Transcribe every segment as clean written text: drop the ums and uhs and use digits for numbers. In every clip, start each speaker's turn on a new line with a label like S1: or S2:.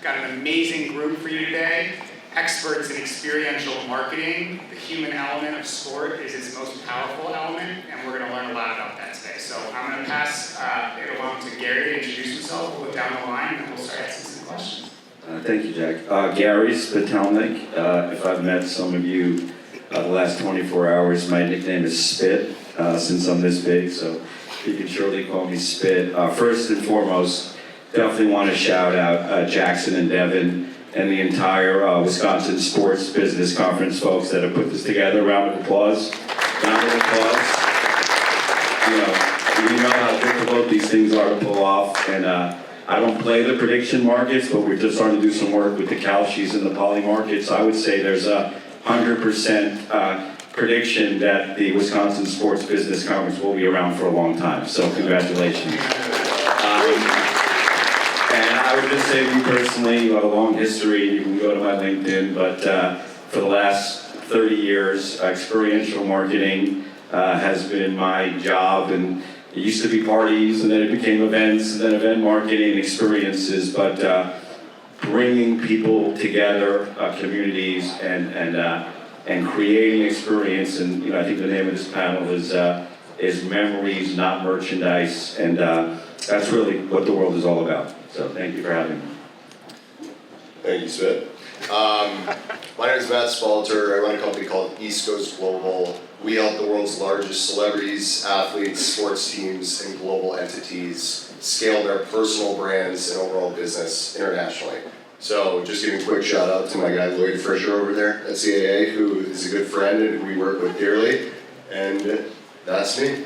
S1: Got an amazing group for you today. Experts in experiential marketing. The human element of sport is its most powerful element, and we're going to learn a lot about that today. So I'm going to pass it along to Gary to introduce himself. We'll go down the line, and we'll start asking some questions.
S2: Thank you, Jack. Gary Spitelnik. If I've met some of you the last 24 hours, my nickname is Spit, since I'm this big, so you can surely call me Spit. First and foremost, definitely want to shout out Jackson and Devin and the entire Wisconsin Sports Business Conference folks that have put this together. Round of applause. Round of applause. You know how difficult these things are to pull off, and I don't play the prediction markets, but we're just starting to do some work with the Kalshis and the poly markets. I would say there's a 100% prediction that the Wisconsin Sports Business Conference will be around for a long time. So congratulations. And I would just say, me personally, you have a long history. You can go to my LinkedIn, but for the last 30 years, experiential marketing has been my job, and it used to be parties, and then it became events, and then event marketing experiences, but bringing people together, communities, and creating experience, and I think the name of this panel is memories, not merchandise, and that's really what the world is all about. So thank you for having me.
S3: Thank you, Spit. My name is Matt Spalter. I run a company called East Coast Global. We help the world's largest celebrities, athletes, sports teams, and global entities scale their personal brands and overall business internationally. So just giving a quick shout out to my guy Lloyd Fisher over there at CAA, who is a good friend and we work with dearly. And that's me.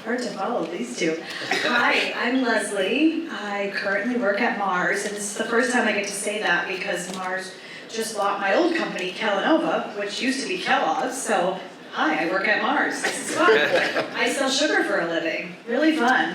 S4: Hard to follow these two. Hi, I'm Leslie. I currently work at Mars, and this is the first time I get to say that because Mars just bought my old company, Kellanova, which used to be Kellogg's. So, hi, I work at Mars. This is fun. I sell sugar for a living. Really fun.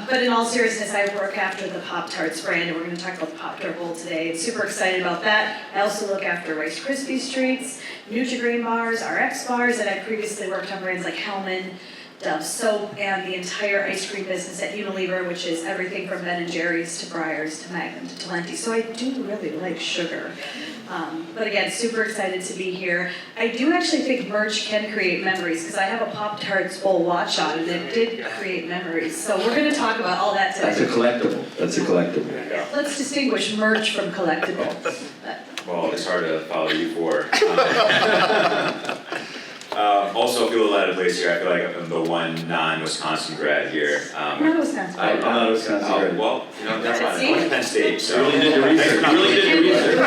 S4: But in all seriousness, I work after the Pop-Tarts brand, and we're going to talk about the Pop-Tart Bowl today. I'm super excited about that. I also look after Rice Krispies Treats, Nutri-Grain bars, RX bars, and I previously worked on brands like Hellman, Dove soap, and the entire ice cream business at Unilever, which is everything from Ben & Jerry's to Breyers to Magnum to Talenti. So I do really like sugar. But again, super excited to be here. I do actually think merch can create memories because I have a Pop-Tarts Bowl watch on and it did create memories. So we're going to talk about all that today.
S2: That's a collectible. That's a collectible.
S4: Let's distinguish merch from collectible.
S5: Well, it's hard to follow you for. Also, I feel a lot of place here. I feel like I'm the one non-Wisconsin grad here.
S4: I'm not a Wisconsin
S2: I'm
S4: grad.
S2: not a Wisconsin grad.
S5: Well, never mind.
S4: See?
S5: I went to Penn State, so.
S2: You really did your research. You really did your research.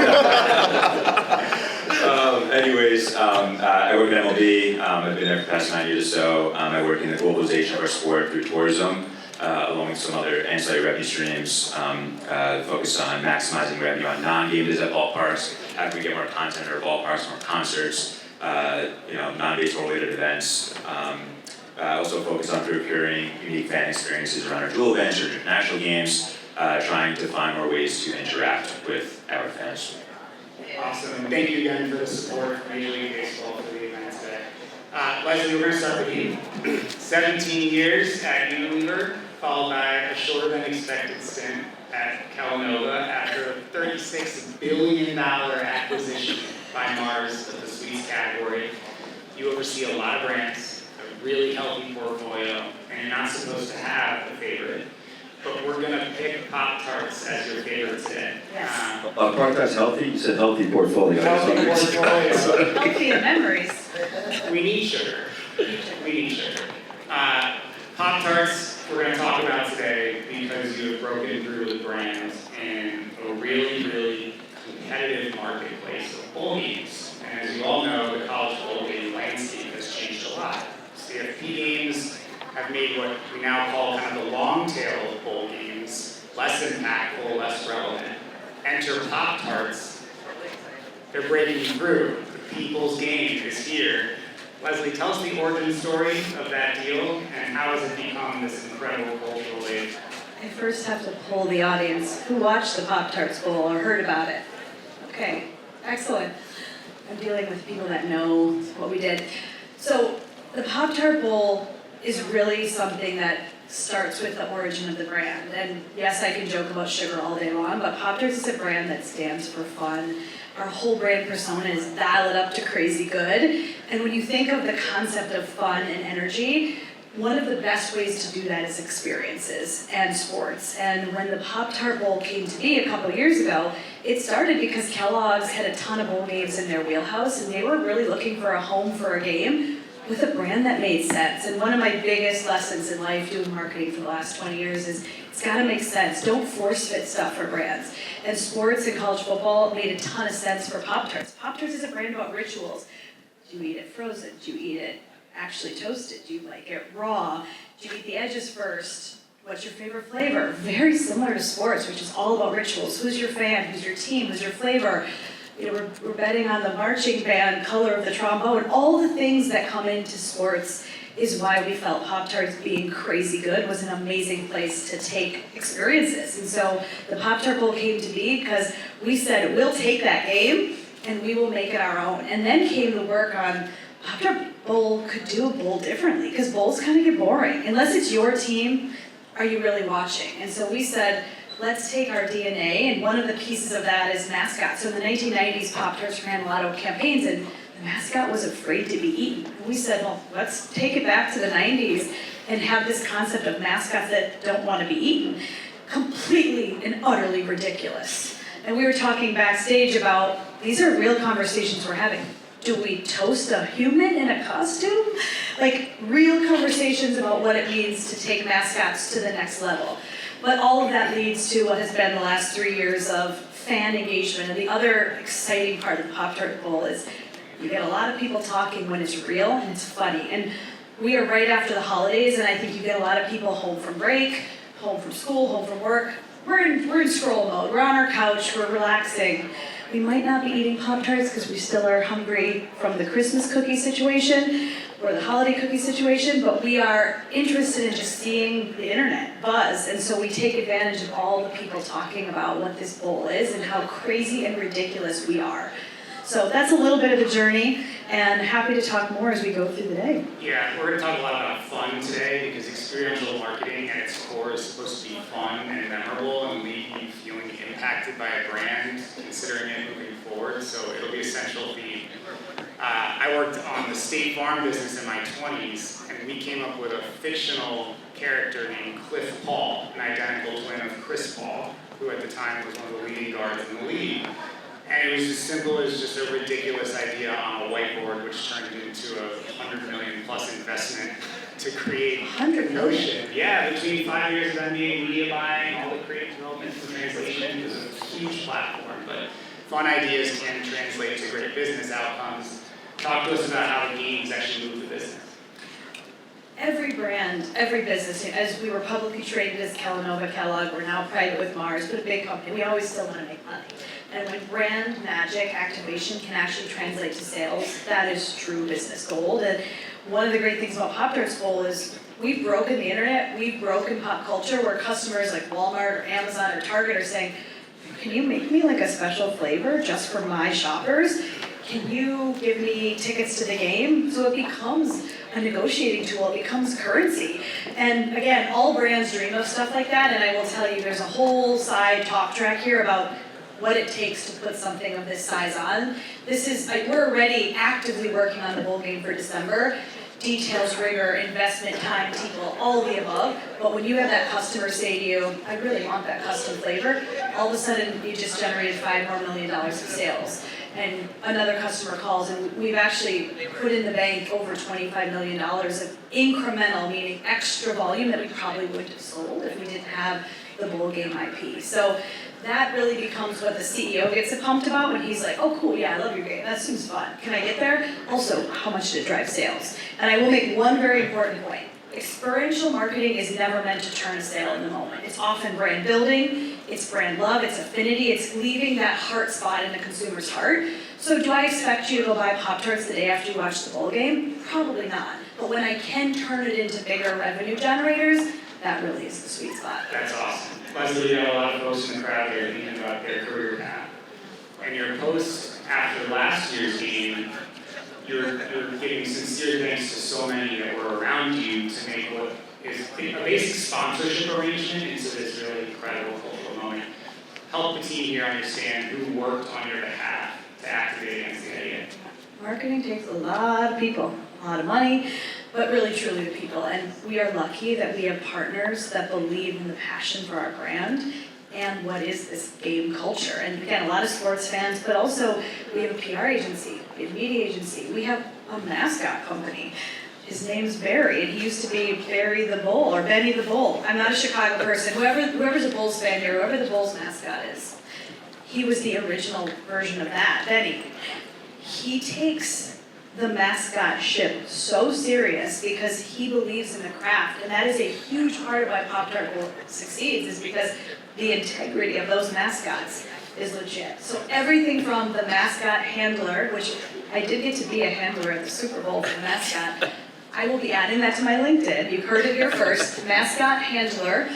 S5: Anyways, I work at MLB. I've been there for the past 9 years or so. I work in the globalization of our sport through tourism, along with some other ancillary revenue streams. Focus on maximizing revenue on non-game days at ballparks. How can we get more content at our ballparks, more concerts, non-baseball related events. Also focus on procuring unique fan experiences around our dual events or international games, trying to find more ways to interact with our fans.
S1: Awesome, and thank you again for the support for Major League Baseball for the event today. Leslie, we're going to start with you. 17 years at Unilever, followed by a shorter than expected stint at Kellanova after a $36 billion acquisition by Mars of the sweets category. You oversee a lot of brands, a really healthy portfolio, and you're not supposed to have a favorite. But we're going to pick Pop-Tarts as your favorite today.
S4: Yes.
S2: Pop-Tarts healthy? You said healthy portfolio.
S1: Healthy portfolio.
S4: Healthy in memories.
S1: We need sugar. We need sugar. Pop-Tarts we're going to talk about today because you have broken through with brands in a really, really competitive marketplace of bowl games. And as you all know, the college bowl game landscape has changed a lot. CFP games have made what we now call kind of the long tail of bowl games less impactful, less relevant. Enter Pop-Tarts. They're breaking through. The people's game is here. Leslie, tell us the origin story of that deal and how has it become this incredible cultural wave?
S4: I first have to poll the audience. Who watched the Pop-Tarts Bowl or heard about it? Okay, excellent. I'm dealing with people that know what we did. So the Pop-Tart Bowl is really something that starts with the origin of the brand. And yes, I can joke about sugar all day long, but Pop-Tarts is a brand that stands for fun. Our whole brand persona is dial it up to crazy good. And when you think of the concept of fun and energy, one of the best ways to do that is experiences and sports. And when the Pop-Tart Bowl came to be a couple years ago, it started because Kellogg's had a ton of bowl games in their wheelhouse, and they were really looking for a home for a game with a brand that made sense. And one of my biggest lessons in life doing marketing for the last 20 years is it's gotta make sense. Don't force fit stuff for brands. And sports and college football made a ton of sense for Pop-Tarts. Pop-Tarts is a brand about rituals. Do you eat it frozen? Do you eat it actually toasted? Do you like it raw? Do you eat the edges first? What's your favorite flavor? Very similar to sports, which is all about rituals. Who's your fan? Who's your team? Who's your flavor? You know, we're betting on the marching band, color of the trombone, all the things that come into sports is why we felt Pop-Tarts being crazy good was an amazing place to take experiences. And so the Pop-Tart Bowl came to be because we said, we'll take that game and we will make it our own. And then came the work on Pop-Tart Bowl could do a bowl differently because bowls kind of get boring. Unless it's your team, are you really watching? And so we said, let's take our DNA, and one of the pieces of that is mascots. So in the 1990s, Pop-Tarts ran a lot of campaigns, and the mascot was afraid to be eaten. And we said, well, let's take it back to the 90s and have this concept of mascots that don't want to be eaten. Completely and utterly ridiculous. And we were talking backstage about, these are real conversations we're having. Do we toast a human in a costume? Like, real conversations about what it means to take mascots to the next level. But all of that leads to what has been the last 3 years of fan engagement. And the other exciting part of the Pop-Tart Bowl is you get a lot of people talking when it's real and it's funny. And we are right after the holidays, and I think you get a lot of people home from break, home from school, home from work. We're in scroll mode. We're on our couch, we're relaxing. We might not be eating Pop-Tarts because we still are hungry from the Christmas cookie situation or the holiday cookie situation, but we are interested in just seeing the internet buzz. And so we take advantage of all the people talking about what this bowl is and how crazy and ridiculous we are. So that's a little bit of the journey, and happy to talk more as we go through the day.
S1: Yeah, we're going to talk a lot about fun today because experiential marketing at its core is supposed to be fun and memorable and leave you feeling impacted by a brand, considering it moving forward. So it'll be a central theme. I worked on the State Farm business in my 20s, and we came up with a fictional character named Cliff Paul, an identical twin of Chris Paul, who at the time was one of the leading guards in the league. And it was as simple as just a ridiculous idea on a whiteboard, which turned into a $100 million plus investment to create
S4: $100
S1: Notion. Yeah, between 5 years of MBA media buying, all the creative development and translation, it was a huge platform. But fun ideas can translate to great business outcomes. Talk to us about how the games actually move the business.
S4: Every brand, every business, as we were publicly traded as Kellanova, Kellogg, we're now private with Mars, but a big company, we always still want to make money. And when brand magic activation can actually translate to sales, that is true business gold. And one of the great things about Pop-Tarts Bowl is we've broken the internet, we've broken pop culture, where customers like Walmart or Amazon or Target are saying, can you make me like a special flavor just for my shoppers? Can you give me tickets to the game? So it becomes a negotiating tool, it becomes currency. And again, all brands dream of stuff like that, and I will tell you there's a whole side talk track here about what it takes to put something of this size on. This is, we're already actively working on the bowl game for December. Details, rigor, investment, time, people, all of the above. But when you have that customer say to you, I really want that custom flavor, all of a sudden you just generated $5 more million of sales. And another customer calls, and we've actually put in the bank over $25 million of incremental, meaning extra volume that we probably wouldn't have sold if we didn't have the bowl game IP. So that really becomes what the CEO gets pumped about when he's like, oh cool, yeah, I love your game, that seems fun. Can I get there? Also, how much did it drive sales? And I will make one very important point. Experiential marketing is never meant to turn a sale in the moment. It's often brand building, it's brand love, it's affinity, it's leaving that heart spot in the consumer's heart. So do I expect you to go buy Pop-Tarts the day after you watch the bowl game? Probably not. But when I can turn it into bigger revenue generators, that really is the sweet spot.
S1: That's awesome. Leslie, you got a lot of folks in the crowd here thinking about their career path. And your post after last year's game, you're giving sincere thanks to so many that were around you to make what is a basic sponsorship arrangement into this really incredible cultural moment. Help the team here understand who worked on your behalf to activate against the idea.
S4: Marketing takes a lot of people, a lot of money, but really truly the people. And we are lucky that we have partners that believe in the passion for our brand and what is this game culture. And again, a lot of sports fans, but also we have a PR agency, we have a media agency, we have a mascot company. His name's Barry, and he used to be Barry the Bull, or Benny the Bull. I'm not a Chicago person. Whoever's a Bulls fan here, whoever the Bulls mascot is, he was the original version of that, Benny. He takes the mascot ship so serious because he believes in the craft, and that is a huge part of why Pop-Tart succeeds, is because the integrity of those mascots is legit. So everything from the mascot handler, which I did get to be a handler at the Super Bowl for the mascot. I will be adding that to my LinkedIn. You heard it here first, mascot handler.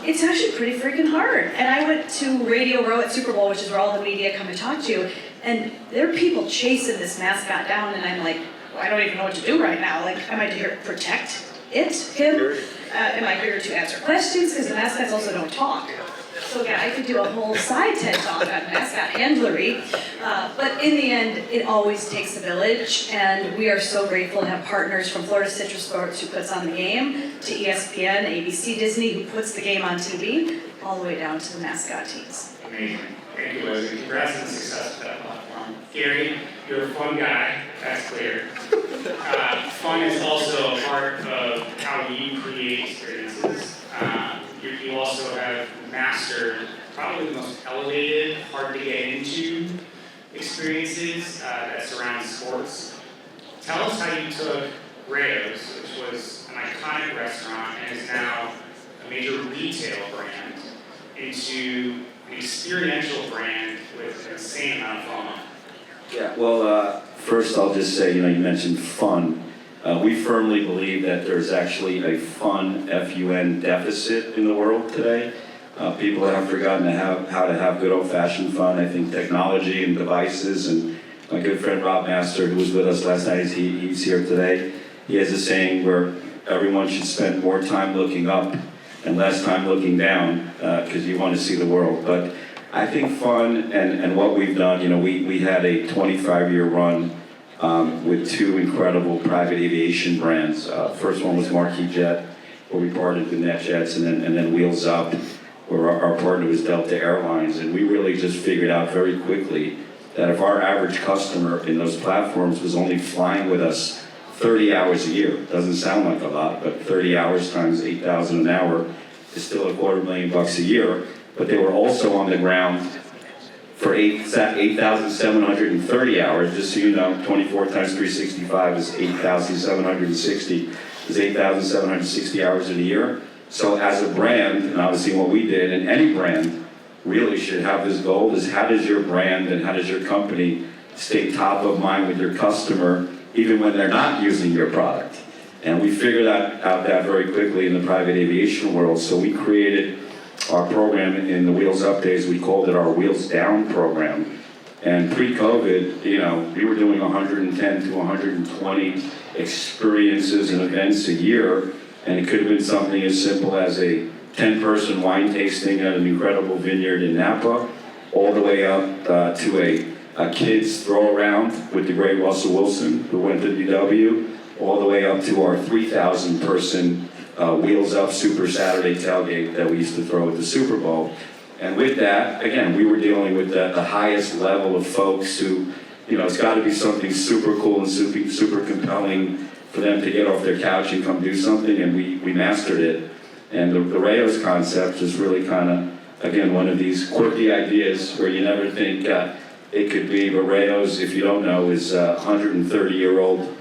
S4: It's actually pretty freaking hard. And I went to Radio Row at Super Bowl, which is where all the media come and talk to you, and there are people chasing this mascot down, and I'm like, well, I don't even know what to do right now. Like, am I here to protect him? Am I here to answer questions? Because the mascots also don't talk. So again, I could do a whole side TED talk on mascot handlery, but in the end, it always takes a village, and we are so grateful to have partners from Florida Citrus Sports, who puts on the game, to ESPN, ABC, Disney, who puts the game on TV, all the way down to the mascot teams.
S1: Amazing. Thank you, Liz, and congrats on the success of that platform. Gary, you're a fun guy, that's clear. Fun is also a part of how you create experiences. You also have mastered probably the most elevated, hard to get into experiences that surround sports. Tell us how you took Rayo's, which was an iconic restaurant and is now a major retail brand, into an experiential brand with an insane amount of fun.
S2: Yeah, well, first I'll just say, you mentioned fun. We firmly believe that there's actually a fun, F-U-N, deficit in the world today. People have forgotten how to have good old-fashioned fun. I think technology and devices, and my good friend Rob Master, who was with us last night, he's here today, he has a saying where everyone should spend more time looking up and less time looking down, because you want to see the world. But I think fun and what we've done, we had a 25-year run with two incredible private aviation brands. First one was Marquis Jet, where we partnered with NetJets, and then Wheels Up, where our partner was Delta Airlines. And we really just figured out very quickly that if our average customer in those platforms was only flying with us 30 hours a year, doesn't sound like a lot, but 30 hours times $8,000 an hour is still $250,000 a year. But they were also on the ground for 8,730 hours, just so you know, 24 times 365 is 8,760, is 8,760 hours in a year. So as a brand, and obviously what we did, and any brand really should have this goal, is how does your brand and how does your company stay top of mind with your customer, even when they're not using your product? And we figured out that very quickly in the private aviation world, so we created our program in the Wheels Up days. We called it our Wheels Down program. And pre-COVID, we were doing 110 to 120 experiences and events a year. And it could have been something as simple as a 10-person wine tasting at an incredible vineyard in Napa, all the way up to a kids throw around with the great Russell Wilson, who went to DW, all the way up to our 3,000-person Wheels Up Super Saturday tailgate that we used to throw at the Super Bowl. And with that, again, we were dealing with the highest level of folks who, it's got to be something super cool and super compelling for them to get off their couch and come do something, and we mastered it. And the Rayo's concept is really kind of, again, one of these quirky ideas where you never think it could be. But Rayo's, if you don't know, is a 130-year-old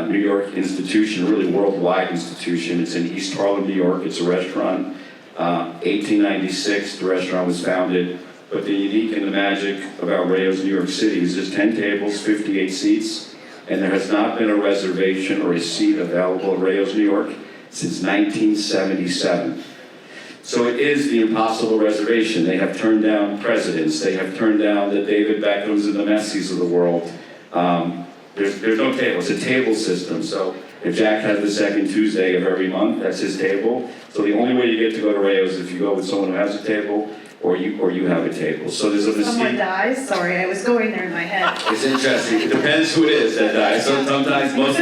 S2: New York institution, really worldwide institution. It's in East Harlem, New York. It's a restaurant. 1896, the restaurant was founded. But the unique and the magic about Rayo's New York City is there's 10 tables, 58 seats, and there has not been a reservation or a seat available at Rayo's New York since 1977. So it is the impossible reservation. They have turned down presidents. They have turned down the David Beckhams and the Messis of the world. There's no table. It's a table system. So If Jack has the second Tuesday of every month, that's his table. So the only way you get to go to Rayo's is if you go with someone who has a table, or you have a table. So there's a
S4: Someone
S2: mystique.
S4: dies, sorry, I was going there in my head.
S2: It's interesting. It depends who it is that dies. So sometimes, most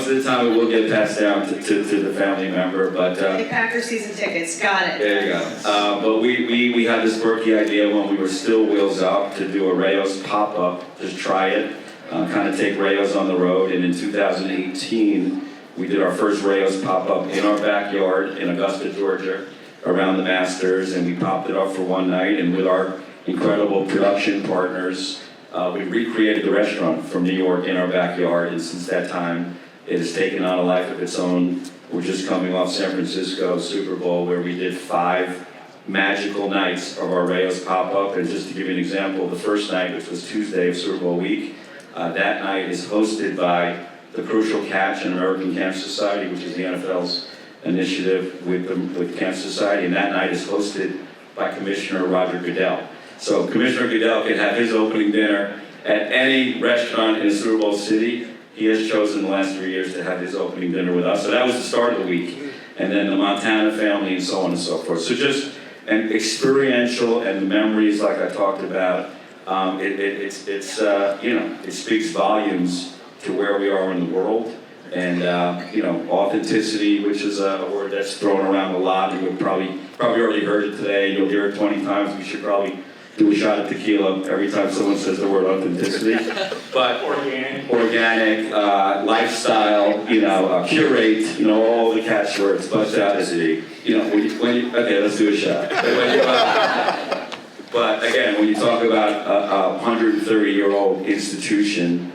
S2: of the time, it will get passed down to the family member. But
S4: The Packer season tickets, got it.
S2: there you go. But we had this quirky idea when we were still Wheels Up to do a Rayo's pop-up, just try it, kind of take Rayo's on the road. And in 2018, we did our first Rayo's pop-up in our backyard in Augusta, Georgia, around the Masters, and we popped it up for one night. And with our incredible production partners, we recreated the restaurant from New York in our backyard. And since that time, it has taken on a life of its own. We're just coming off San Francisco Super Bowl, where we did 5 magical nights of our Rayo's pop-up. And just to give you an example, the first night, which was Tuesday of Super Bowl week, that night is hosted by the Crucial Catch and American Cancer Society, which is the NFL's initiative with Cancer Society, and that night is hosted by Commissioner Roger Goodell. So Commissioner Goodell can have his opening dinner at any restaurant in a Super Bowl city. He has chosen the last 3 years to have his opening dinner with us. So that was the start of the week. And then the Montana family and so on and so forth. So just an experiential and the memories like I talked about, it speaks volumes to where we are in the world. And authenticity, which is a word that's thrown around a lot. You've probably already heard it today. You'll hear it 20 times. We should probably do a shot of tequila every time someone says the word authenticity. But organic, lifestyle, curate, all the catchwords. But okay, let's do a shot. But again, when you talk about a 130-year-old institution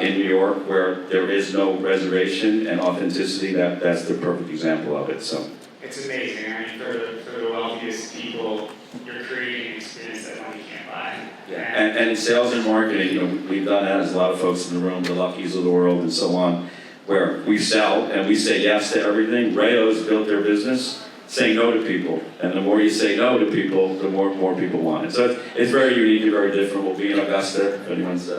S2: in New York, where there is no reservation and authenticity, that's the perfect example of it. So
S1: It's amazing. I mean, for the wealthiest people, you're creating an experience that money can't buy.
S2: and in sales and marketing, we've done that as a lot of folks in the room, the Luckies of the world and so on, where we sell and we say yes to everything. Rayo's built their business saying no to people, and the more you say no to people, the more people want it. So it's very unique and very different. We'll be in Augusta, if anyone's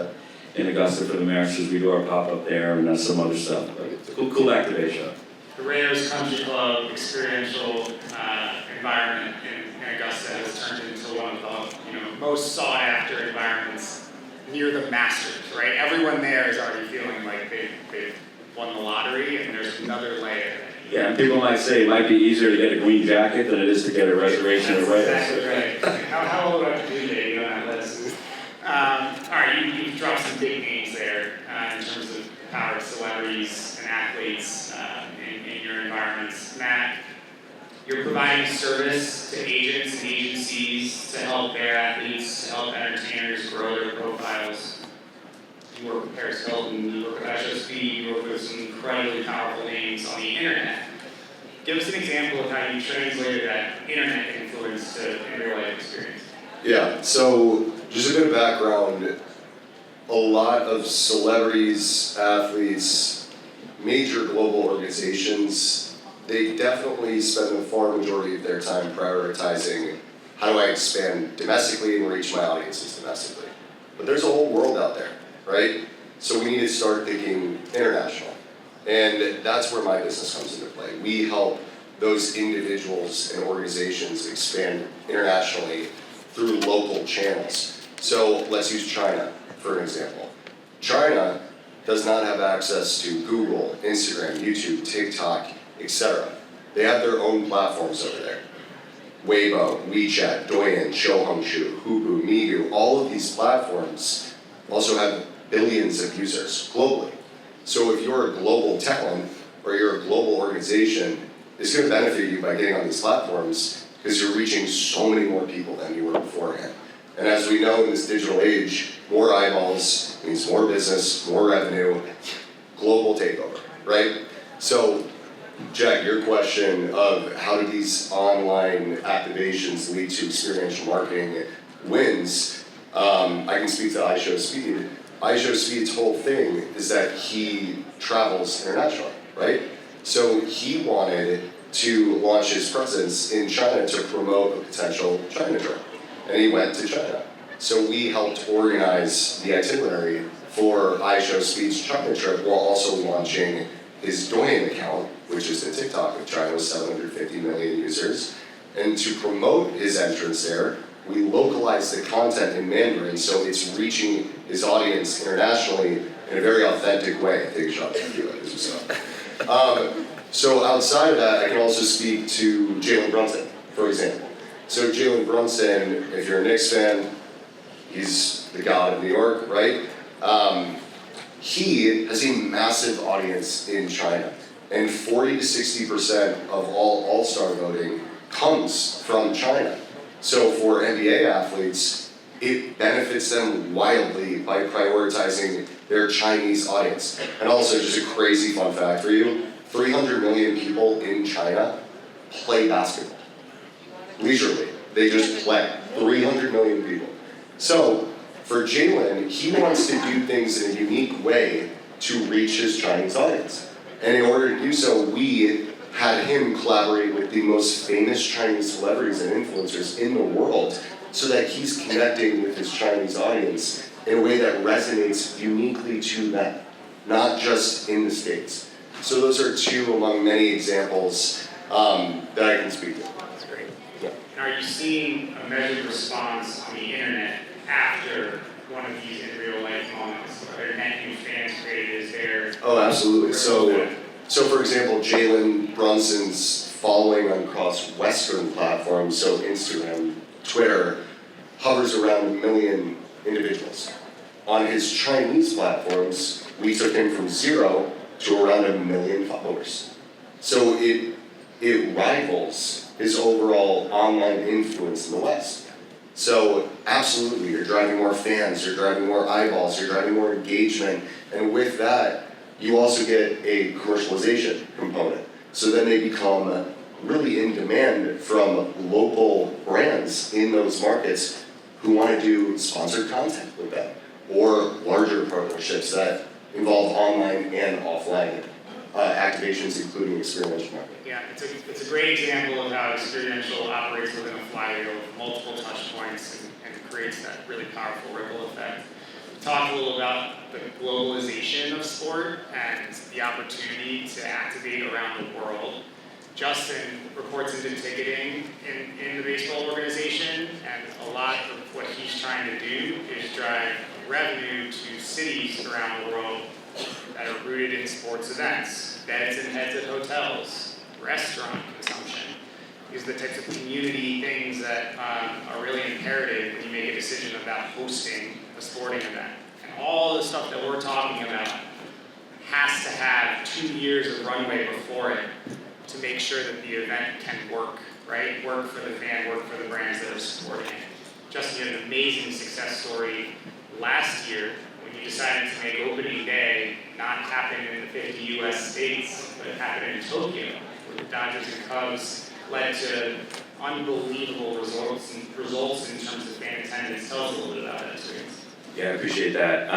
S2: in Augusta for the Masters. We do our pop-up there and some other stuff. But it's a cool activation.
S1: The Rayo's Country Club experiential environment in Augusta has turned into one of the most sought-after environments near the Masters, right? Everyone there is already feeling like they've won the lottery, and there's another layer.
S2: Yeah, and people might say it might be easier to get a green jacket than it is to get a reservation at Rayo's.
S1: Exactly right. How old are you, Dave, on that list? All right, you've dropped some big names there in terms of power of celebrities and athletes in your environments. Matt, you're providing service to agents and agencies to help their athletes, to help entertainers grow their profiles. You work with Paris Hilton, you work with WSBC2, you work with some incredibly powerful names on the internet. Give us an example of how you translated that internet influence to real life experience.
S3: Yeah, so just a bit of background. A lot of celebrities, athletes, major global organizations, they definitely spend the far majority of their time prioritizing how do I expand domestically and reach my audiences domestically. But there's a whole world out there, right? So we need to start thinking international. And that's where my business comes into play. We help those individuals and organizations expand internationally through local channels. So let's use China for an example. China does not have access to Google, Instagram, YouTube, TikTok, etc. They have their own platforms over there. Weibo, WeChat, Douyin, Shouhongshu, Hubu, Migu, all of these platforms also have billions of users globally. So if you're a global talent or you're a global organization, it's going to benefit you by getting on these platforms because you're reaching so many more people than you were beforehand. And as we know in this digital age, more eyeballs means more business, more revenue, global takeover, right? So, Jack, your question of how do these online activations lead to experiential marketing wins, I can speak to iShowSpeed. iShowSpeed's whole thing is that he travels internationally, right? So he wanted to launch his presence in China to promote a potential China trip. And he went to China. So we helped organize the itinerary for iShow Speed's China trip while also launching his Douyin account, which is the TikTok of China with 750 million users. And to promote his entrance there, we localized the content in Mandarin so it's reaching his audience internationally in a very authentic way. I think Sean can do it as well. So outside of that, I can also speak to Jalen Brunson, for example. So Jalen Brunson, if you're a Knicks fan, he's the god of New York, right? He has a massive audience in China, and 40 to 60% of all All-Star voting comes from China. So for NBA athletes, it benefits them wildly by prioritizing their Chinese audience. And also, just a crazy fun fact for you, 300 million people in China play basketball. Leisurely, they just play. 300 million people. So, for Jalen, he wants to do things in a unique way to reach his Chinese audience. And in order to do so, we had him collaborate with the most famous Chinese celebrities and influencers in the world so that he's connecting with his Chinese audience in a way that resonates uniquely to them, not just in the States. So those are two among many examples that I can speak to.
S1: That's great.
S3: Yeah.
S1: And are you seeing a measured response on the internet after one of these in real life moments? Are there net new fans created? Is there?
S3: Oh, absolutely. So for example, Jalen Brunson's following across Western platforms, so Instagram, Twitter, hovers around 1 million individuals. On his Chinese platforms, we took him from 0 to around 1 million followers. So it rivals his overall online influence in the West. So absolutely, you're driving more fans, you're driving more eyeballs, you're driving more engagement, and with that, you also get a commercialization component. So then they become really in demand from local brands in those markets who want to do sponsored content with them, or larger partnerships that involve online and offline activations, including experiential marketing.
S1: Yeah, it's a great example of how Experiential operates within a flywheel with multiple touch points and creates that really powerful ripple effect. We talked a little about the globalization of sport and the opportunity to activate around the world. Justin reports into ticketing in the baseball organization, and a lot of what he's trying to do is drive revenue to cities around the world that are rooted in sports events, beds and heads at hotels, restaurant consumption. These are the types of community things that are really imperative when you make a decision about hosting a sporting event. And all the stuff that we're talking about has to have 2 years of runway before it to make sure that the event can work, right? Work for the fan, work for the brands that are supporting it. Justin, you had an amazing success story last year when you decided to make opening day not happen in the 50 US states, but happen in Tokyo, where the Dodgers and Cubs led to unbelievable results in terms of fan attendance. Tell us a little bit about that experience.
S5: Yeah, I appreciate that.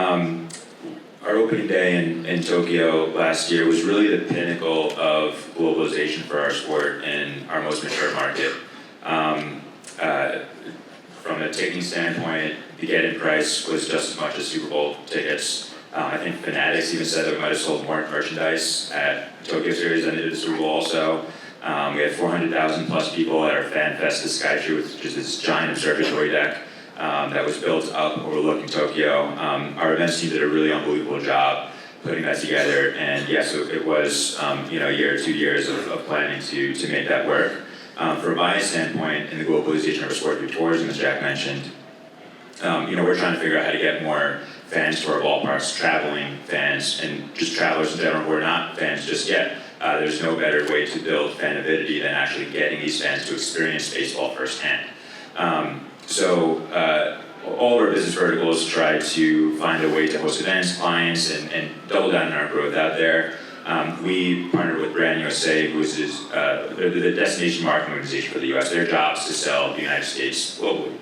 S5: Our opening day in Tokyo last year was really the pinnacle of globalization for our sport in our most mature market. From a ticketing standpoint, the get-in price was just as much as Super Bowl tickets. I think Fanatics even said that we might have sold more merchandise at Tokyo Series than they did the Super Bowl also. We had 400,000 plus people at our Fan Fest at Skytree, which is this giant observatory deck that was built up overlooking Tokyo. Our events team did a really unbelievable job putting that together, and yeah, so it was a year or 2 years of planning to make that work. From my standpoint, in the globalization of our sport through tourism, as Jack mentioned, we're trying to figure out how to get more fans to our ballparks, traveling fans, and just travelers in general who are not fans just yet. There's no better way to build fan avidity than actually getting these fans to experience baseball firsthand. All of our business verticals try to find a way to host events, clients, and double down on our growth out there. We partnered with Brand USA, who is the destination marketing organization for the U.S. Their job is to sell the United States globally,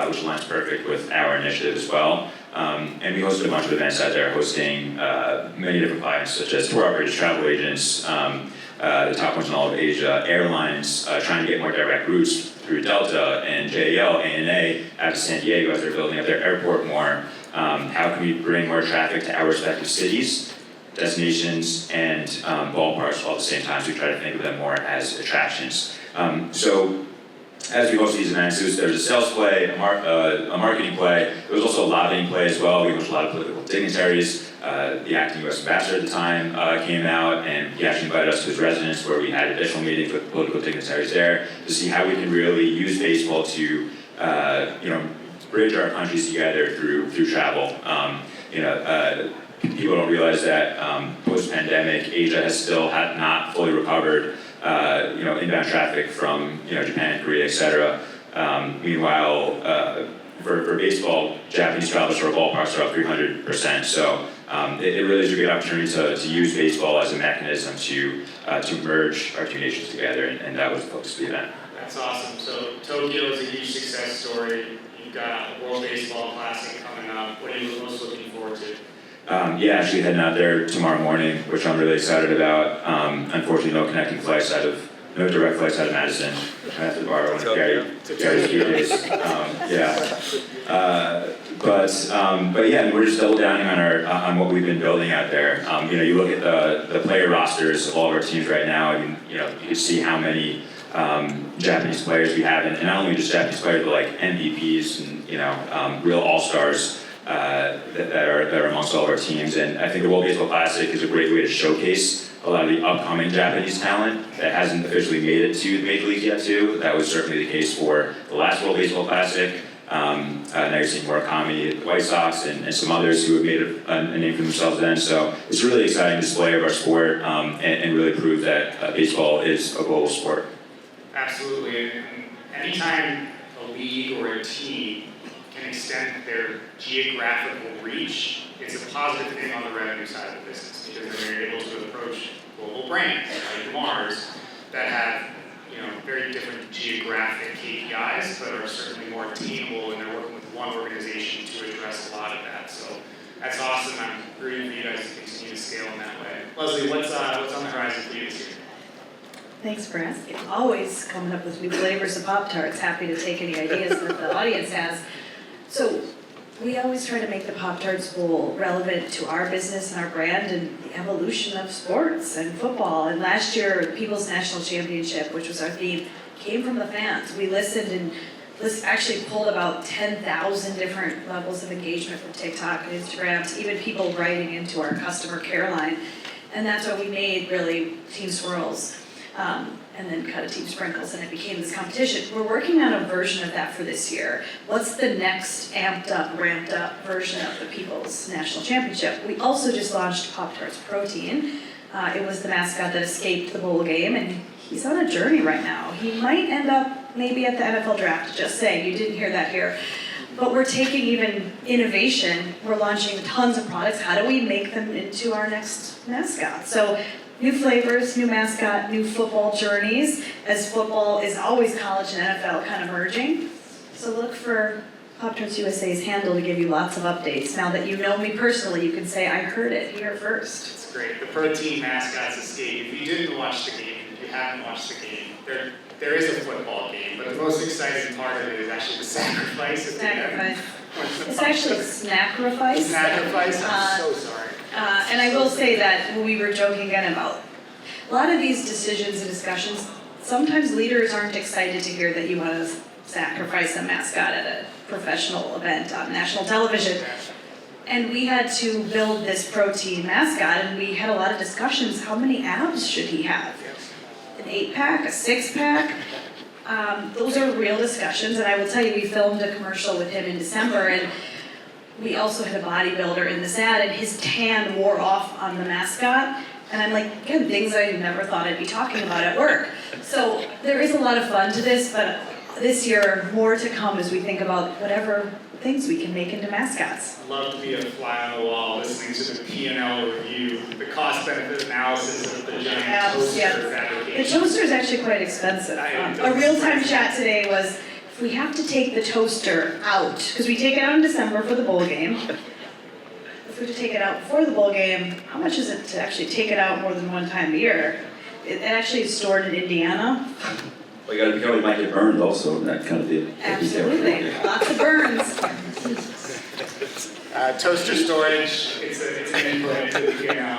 S5: which aligns perfect with our initiative as well. And we hosted a bunch of events out there, hosting many different clients, such as tour operators, travel agents, the top ones in all of Asia, airlines, trying to get more direct routes through Delta and JAL, ANA, out to San Diego as they're building up their airport more. how can we bring more traffic to our respective cities, destinations, and ballparks all at the same time, so we try to think of them more as attractions. So as we host these events, there was a sales play, a marketing play. There was also a lobbying play as well. We hosted a lot of political dignitaries. The acting U.S. ambassador at the time came out, and he actually invited us to his residence, where we had additional meetings with political dignitaries there to see how we can really use baseball to, bridge our countries together through travel. People don't realize that post-pandemic, Asia has still not fully recovered. Inbound traffic from Japan, Korea, etc. Meanwhile, for baseball, Japanese travelers to our ballparks are up 300%. So it really is a good opportunity to use baseball as a mechanism to merge our two nations together, and that was the focus of the event.
S1: That's awesome. So Tokyo is a huge success story. You've got a World Baseball Classic coming up. What are you most looking forward to?
S5: Actually heading out there tomorrow morning, which I'm really excited about. Unfortunately, no direct flights out of Madison. I have to borrow one of Gary's days. But yeah, we're just double downing on what we've been building out there. You look at the player rosters of all of our teams right now. I mean, you can see how many Japanese players we have, and not only just Japanese players, but like MVPs and real all-stars. That are amongst all of our teams, and I think the World Baseball Classic is a great way to showcase a lot of the upcoming Japanese talent that hasn't officially made it to the major leagues yet too. That was certainly the case for the last World Baseball Classic. Now you're seeing Murakami at the White Sox and some others who have made a name for themselves then. So it's a really exciting display of our sport and really prove that baseball is a global sport.
S1: Absolutely, and anytime a league or a team can extend their geographical reach, it's a positive thing on the revenue side of the business, because they're able to approach global brands like Mars that have very different geographic KPIs, but are certainly more attainable, and they're working with one organization to address a lot of that. So that's awesome. I'm rooting for you guys to continue to scale in that way. Leslie, what's on the horizon for you this year?
S4: Thanks for asking. Always coming up with new flavors of Pop-Tarts. Happy to take any ideas that the audience has. So we always try to make the Pop-Tarts Bowl relevant to our business and our brand and the evolution of sports and football. And last year, the People's National Championship, which was our theme, came from the fans. We listened and actually pulled about 10,000 different levels of engagement from TikTok and Instagram to even people writing into our customer care line. And that's what we made, really, Team Swirls. And then cut a Team Sprinkles, and it became this competition. We're working on a version of that for this year. What's the next amped up, ramped up version of the People's National Championship? We also just launched Pop-Tarts Protein. It was the mascot that escaped the bowl game, and he's on a journey right now. He might end up maybe at the NFL draft, just saying, you didn't hear that here. But we're taking even innovation, we're launching tons of products. How do we make them into our next mascot? So new flavors, new mascot, new football journeys, as football is always college and NFL kind of merging. So look for Pop-Tarts USA's handle to give you lots of updates. Now that you know me personally, you can say, I heard it here first.
S1: It's great. The protein mascots escape. If you didn't watch the game, if you haven't watched the game, there is a football game, but the most exciting part of it is actually the sacrifice at the end.
S4: It's actually Snackrifice.
S1: Snackrifice? I'm so sorry.
S4: And I will say that when we were joking again about a lot of these decisions and discussions, sometimes leaders aren't excited to hear that you want to sacrifice a mascot at a professional event on national television. And we had to build this protein mascot, and we had a lot of discussions. How many abs should he have? An 8-pack, a 6-pack? Those are real discussions, and I will tell you, we filmed a commercial with him in December, and we also had a bodybuilder in this ad, and his tan wore off on the mascot. And I'm like, again, things I never thought I'd be talking about at work. So there is a lot of fun to this, but this year, more to come as we think about whatever things we can make into mascots.
S1: I'd love to be a fly on the wall listening to the P&L review, the cost-benefit analysis of the giant toaster fabrication.
S4: The toaster is actually quite expensive. A real-time chat today was, if we have to take the toaster out, because we take it out in December for the bowl game, if we have to take it out before the bowl game, how much is it to actually take it out more than one time a year? It actually is stored in Indiana.
S2: Well, you gotta be careful, you might get burned also, that kind of deal.
S4: Absolutely, lots of burns.
S1: Toaster storage, it's an input into the P&L,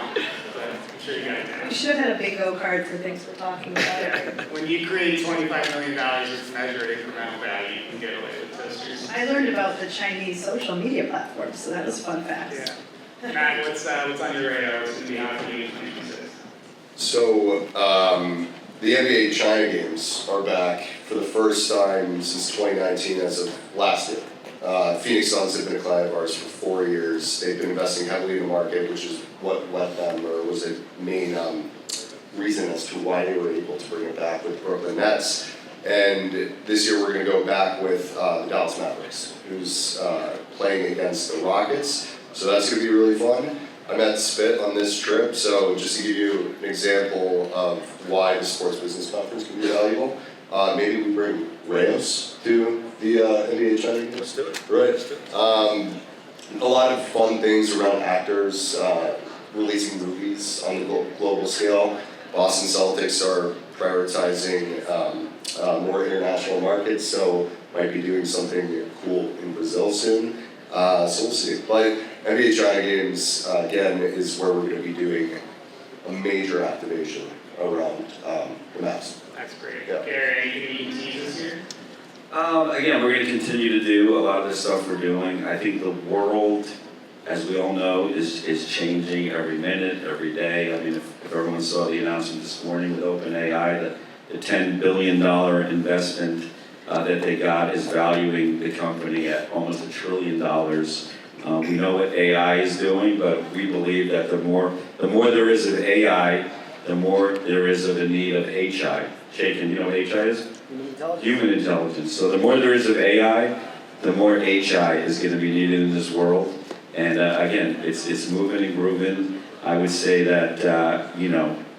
S1: but I'm sure you got it now.
S4: We should have had a bingo card for things we're talking about.
S1: When you create $25 million of measured incremental value, you can get away with toasters.
S4: I learned about the Chinese social media platforms, so that was a fun fact.
S1: Yeah. Matt, what's on your radar? What's going to be hot for you in 2026?
S3: So, the NBA China games are back for the first time since 2019 as of last year. Phoenix Suns have been a client of ours for 4 years. They've been investing heavily in the market, which is what led them, or was a main reason as to why they were able to bring it back with Brooklyn Nets. And this year we're going to go back with the Dallas Mavericks, who's playing against the Rockets. So that's going to be really fun. I met Spit on this trip, so just to give you an example of why the Sports Business Conference can be valuable, maybe we bring Reyes to the NBA China games.
S6: Let's do it.
S3: Right. A lot of fun things around actors, releasing movies on the global scale. Boston Celtics are prioritizing more international markets, so might be doing something cool in Brazil soon. So we'll see. But NBA China Games, again, is where we're going to be doing a major activation around the Mavs.
S1: That's great.
S3: Yeah.
S1: Gary, anything you can tease this year?
S2: Again, we're going to continue to do a lot of the stuff we're doing. I think the world, as we all know, is changing every minute, every day. I mean, if everyone saw the announcement this morning with OpenAI, the $10 billion investment that they got is valuing the company at almost $1 trillion. We know what AI is doing, but we believe that the more there is of AI, the more there is of a need of HI. Shaken, you know what HI is? Human intelligence. So the more there is of AI, the more HI is going to be needed in this world. And again, it's moving and grooving. I would say that,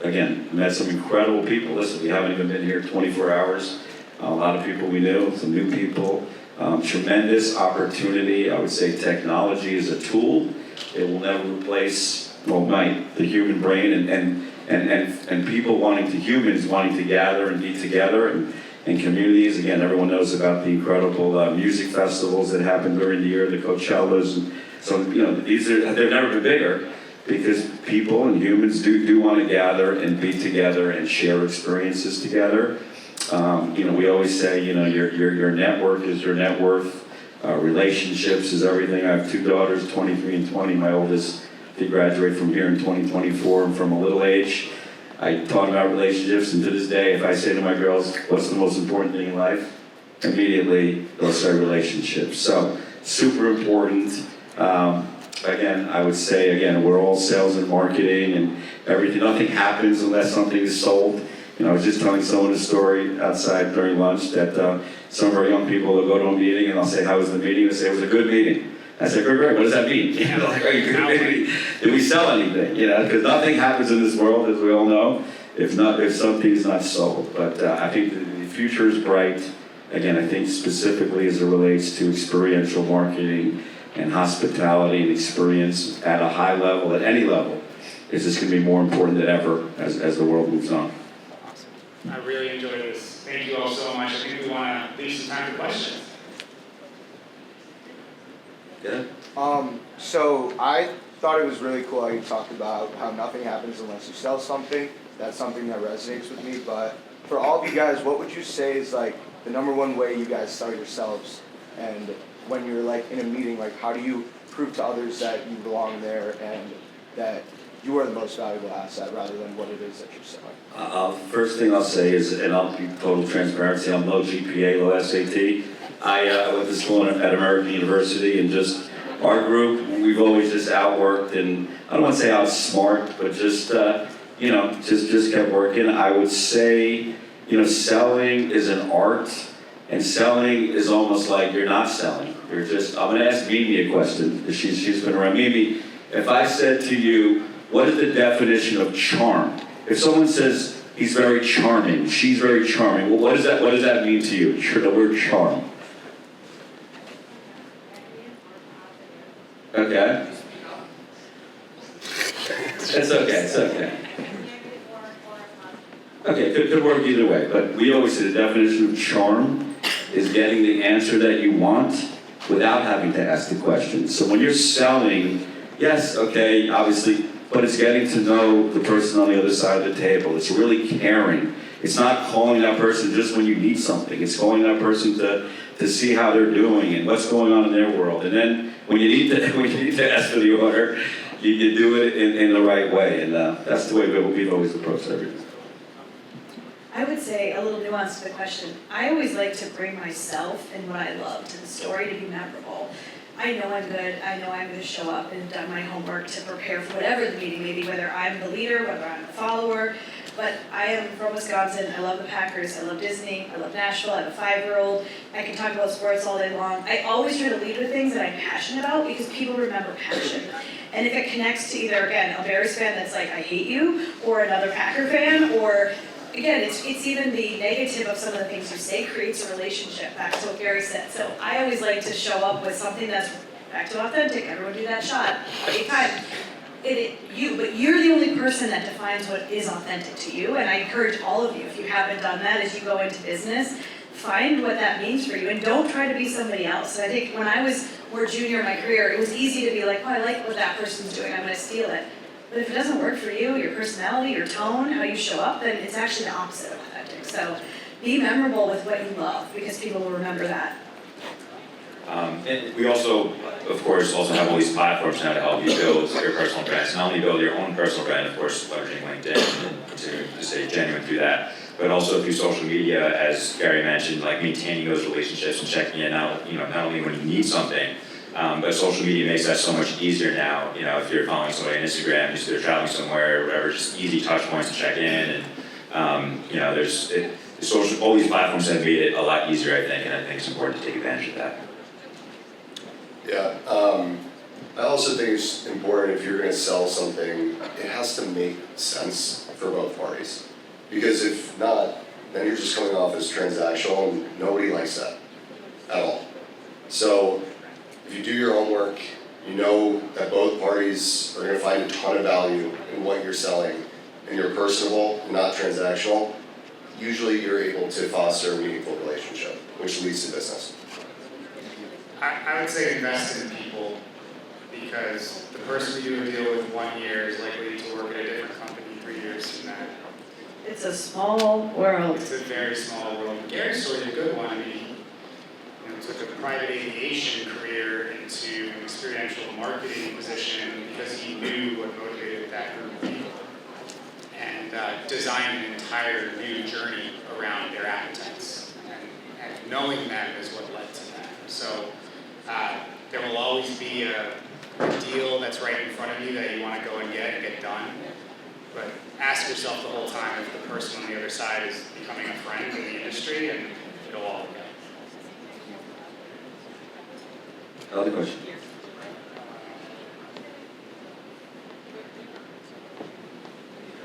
S2: again, met some incredible people. Listen, we haven't even been here 24 hours. A lot of people we knew, some new people. Tremendous opportunity. I would say technology is a tool. It will never replace, the human brain and people humans wanting to gather and be together and communities. Again, everyone knows about the incredible music festivals that happen during the year, the Coachellas. And so, they've never been bigger because people and humans do want to gather and be together and share experiences together. We always say, your network is your net worth. Relationships is everything. I have 2 daughters, 23 and 20. My oldest, they graduate from here in 2024. And from a little age, I taught about relationships. And to this day, if I say to my girls, what's the most important thing in life? Immediately, they'll say relationships. So, super important. Again, I would say, we're all sales and marketing and everything. Nothing happens unless something is sold. I was just telling someone a story outside during lunch that some of our young people will go to a meeting and I'll say, how was the meeting? They'll say, it was a good meeting. I said, great, what does that mean? Like, are you good meeting? Did we sell anything? Because nothing happens in this world, as we all know, if something is not sold. But I think the future is bright. Again, I think specifically as it relates to experiential marketing and hospitality and experience at a high level, at any level, is just going to be more important than ever as the world moves on.
S1: I really enjoyed this. Thank you all so much. I think we want to leave some time for questions.
S2: Good.
S6: So I thought it was really cool how you talked about how nothing happens unless you sell something. That's something that resonates with me. But for all of you guys, what would you say is like the number one way you guys sell yourselves? And when you're like in a meeting, like how do you prove to others that you belong there and that you are the most valuable asset rather than what it is that you're selling?
S2: First thing I'll say is, and I'll be total transparency, I'm low GPA, low SAT. I went to school at American University, and just our group, we've always just outworked, and I don't want to say outsmart, but just kept working. I would say, selling is an art, and selling is almost like you're not selling. You're just, I'm going to ask Mimi a question. She's been around. Mimi, if I said to you, what is the definition of charm? If someone says he's very charming, she's very charming, well, what does that mean to you? The word charm. Okay. It's okay. Okay, could work either way, but we always say the definition of charm is getting the answer that you want without having to ask the question. So when you're selling, yes, okay, obviously, but it's getting to know the person on the other side of the table. It's really caring. It's not calling that person just when you need something. It's calling that person to see how they're doing and what's going on in their world. And then when you need to ask for the order, you do it in the right way. And that's the way we've always approached everything.
S4: I would say a little nuance to the question. I always like to bring myself and what I love to the story to be memorable. I know I'm good, I know I'm gonna show up and have done my homework to prepare for whatever the meeting may be, whether I'm the leader, whether I'm the follower. But I am from Wisconsin, I love the Packers, I love Disney, I love Nashville, I have a 5-year-old. I can talk about sports all day long. I always try to lead with things that I'm passionate about because people remember passion. And if it connects to either, again, a Bears fan that's like, I hate you, or another Packer fan, or again, it's even the negative of some of the things you say creates a relationship, back to what Gary said. So I always like to show up with something that's back to authentic. Everyone do that shot. Anytime. But you're the only person that defines what is authentic to you. And I encourage all of you, if you haven't done that as you go into business, find what that means for you and don't try to be somebody else. And I think when I was more junior in my career, it was easy to be like, oh, I like what that person's doing, I'm gonna steal it. But if it doesn't work for you, your personality, your tone, how you show up, then it's actually the opposite of authentic. So be memorable with what you love because people will remember that.
S5: And we also, of course, also have all these platforms now to help you build your personal brands. Not only build your own personal brand, of course, leveraging LinkedIn and continuing to stay genuine through that, but also through social media, as Gary mentioned, like maintaining those relationships and checking in not only when you need something, but social media makes that so much easier now. If you're following somebody on Instagram, just they're traveling somewhere or whatever, just easy touch points to check in. And all these platforms have made it a lot easier, I think, and I think it's important to take advantage of that.
S3: Yeah, I also think it's important if you're gonna sell something, it has to make sense for both parties. Because if not, then you're just coming off as transactional and nobody likes that at all. So if you do your homework, you know that both parties are gonna find a ton of value in what you're selling, and you're personable and not transactional, usually you're able to foster a meaningful relationship, which leads to business.
S1: I would say invest in people, because the person you do a deal with 1 year is likely to work at a different company 3 years from that.
S4: It's a small world.
S1: It's a very small world. Gary's story is a good one. I mean, he took a private aviation career into an experiential marketing position because he knew what motivated that group of people, and designed an entire new journey around their appetites. And knowing that is what led to that. So there will always be a deal that's right in front of you that you want to go and get done. But ask yourself the whole time if the person on the other side is becoming a friend in the industry, and it'll all go.
S2: Other question?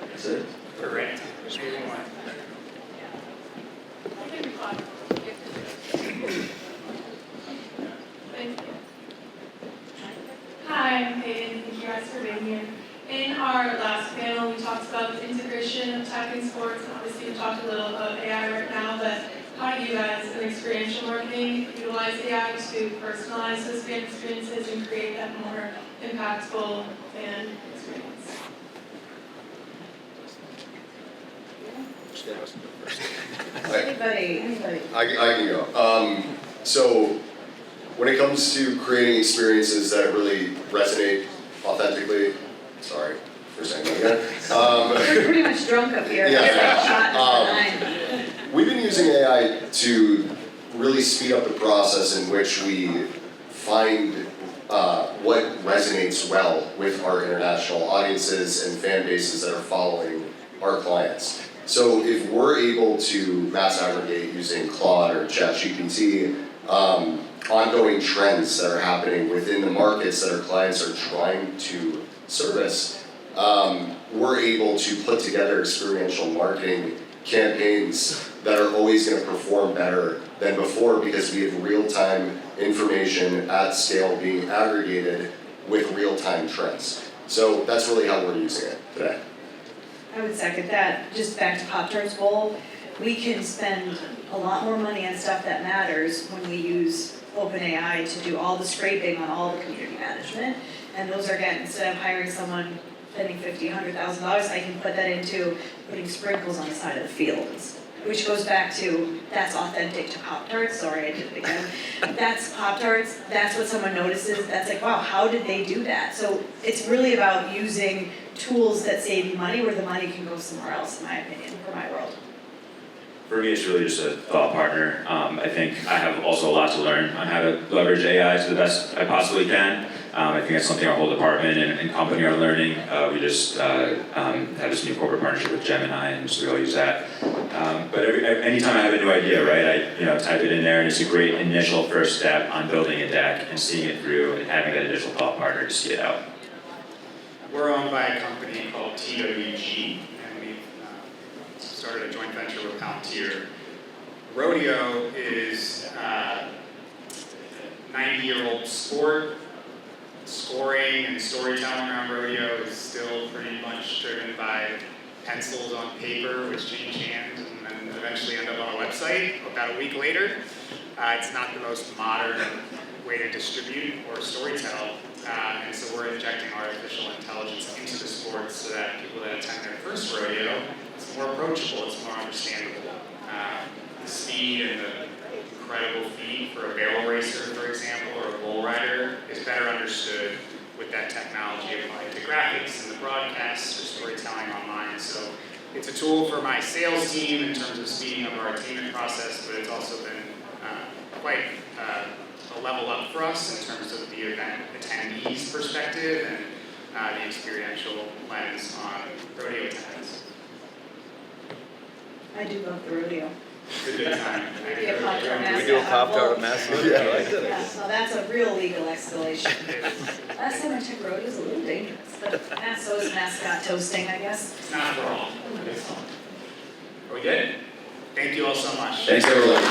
S2: That's it?
S1: Correct. Maybe one more.
S7: Thank you. Hi, I'm Peyton. Thank you guys for being here. In our last panel, we talked about the integration of tech and sports, and obviously we talked a little about AI right now, but how do you guys in experiential marketing utilize AI to personalize those fan experiences and create that more impactful fan experience?
S4: Anybody.
S3: I can go. So when it comes to creating experiences that really resonate authentically, sorry for saying that again.
S4: We're pretty much drunk up here.
S3: Yeah.
S4: It's like shot in the nine.
S3: We've been using AI to really speed up the process in which we find what resonates well with our international audiences and fan bases that are following our clients. So if we're able to mass aggregate using Claude or ChatGPT, ongoing trends that are happening within the markets that our clients are trying to service, we're able to put together experiential marketing campaigns that are always going to perform better than before because we have real-time information at scale being aggregated with real-time trends. So that's really how we're using it today.
S4: I would second that. Just back to Pop-Tarts Bowl, we can spend a lot more money on stuff that matters when we use OpenAI to do all the scraping on all the community management. And those are, again, instead of hiring someone, spending $50,000-$100,000, I can put that into putting sprinkles on the side of the fields. Which goes back to, that's authentic to Pop-Tarts, sorry, I did it again. That's Pop-Tarts, that's what someone notices, that's like, wow, how did they do that? So it's really about using tools that save you money where the money can go somewhere else, in my opinion, for my world.
S5: For me, it's really just a thought partner. I think I have also a lot to learn on how to leverage AI to the best I possibly can. I think that's something our whole department and company are learning. We just have this new corporate partnership with Gemini, and so we all use that. But anytime I have a new idea, right, I type it in there, and it's a great initial first step on building a deck and seeing it through and having that initial thought partner to see it out.
S1: We're owned by a company called TWG, and we've started a joint venture with Palantir. Rodeo is a 90-year-old sport. Scoring and storytelling around rodeo is still pretty much driven by pencils on paper, which change hands and then eventually end up on a website about a week later. It's not the most modern way to distribute or storytell, and so we're injecting artificial intelligence into the sport so that people that attend their first rodeo, it's more approachable, it's more understandable. The speed and the incredible feat for a barrel racer, for example, or a bull rider is better understood with that technology applied to graphics and the broadcasts or storytelling online. So it's a tool for my sales team in terms of speeding up our attainment process, but it's also been quite a level up for us in terms of the event attendees' perspective and the experiential lens on rodeo attendance.
S4: I do love the rodeo.
S1: It's a good time.
S4: Be a Pop-Tart mascot.
S8: We do a Pop-Tart mascot.
S3: Yeah.
S8: I like that.
S4: Yeah, so that's a real legal escalation. Last time I took rodeo, it was a little dangerous, but so is mascot toasting, I guess.
S1: It's not for all. Are we good? Thank you all so much.
S5: Thanks, everyone.